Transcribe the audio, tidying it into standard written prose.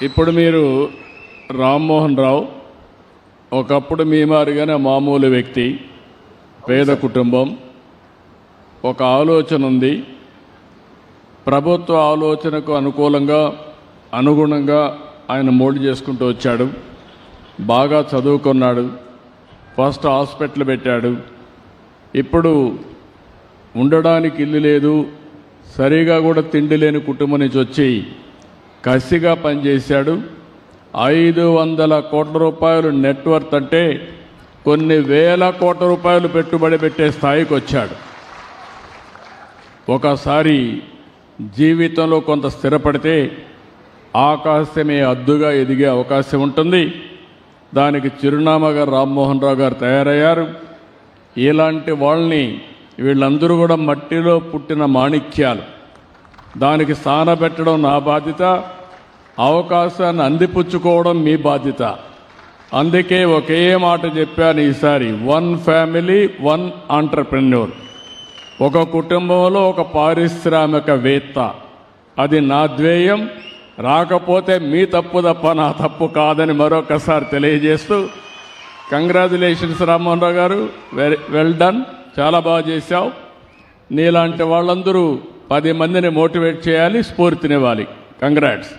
ఇప్పుడు మీరు రామ్మోహన్ రావు ఒకప్పుడు మీ మాదిరిగానే మామూలు వ్యక్తి, పేద కుటుంబం, ఒక ఆలోచన ఉంది. ప్రభుత్వ ఆలోచనకు అనుగుణంగా ఆయన మోల్డ్ చేసుకుంటూ వచ్చాడు. బాగా చదువుకున్నాడు, ఫస్ట్ హాస్పిటల్ పెట్టాడు. ఇప్పుడు ఉండడానికి ఇల్లు లేదు, సరిగా కూడా తిండి లేని కుటుంబం నుంచి వచ్చి కసిగా పనిచేశాడు. 500 కోట్ల రూపాయలు నెట్వర్త్ అంటే కొన్ని వేల కోట్ల రూపాయలు పెట్టుబడి పెట్టే స్థాయికి వచ్చాడు. ఒకసారి జీవితంలో కొంత స్థిరపడితే ఆకాశమే అద్దుగా ఎదిగే అవకాశం ఉంటుంది. దానికి చిరునామాగా రామ్మోహన్ రావు గారు తయారయ్యారు. ఇలాంటి వాళ్ళని వీళ్ళందరూ కూడా మట్టిలో పుట్టిన మాణిక్యాలు. దానికి స్థానపెట్టడం నా బాధ్యత, అవకాశాన్ని అందిపుచ్చుకోవడం మీ బాధ్యత. అందుకే ఒకే మాట చెప్పాను ఈసారి, 1 ఫ్యామిలీ 1 ఆంటర్‌ప్రెన్యూర్. ఒక కుటుంబంలో ఒక పారిశ్రామికవేత్త. అది నా ధ్యేయం. రాకపోతే మీ తప్పు తప్ప నా తప్పు కాదని మరొకసారి తెలియజేస్తూ, కంగ్రాచులేషన్స్ రామ్మోహన్ రావు గారు, వెల్ డన్, చాలా బాగా చేశావు. నీలాంటి వాళ్ళందరూ 10 మందిని మోటివేట్ చేయాలి, స్ఫూర్తినివ్వాలి. కంగ్రాట్స్.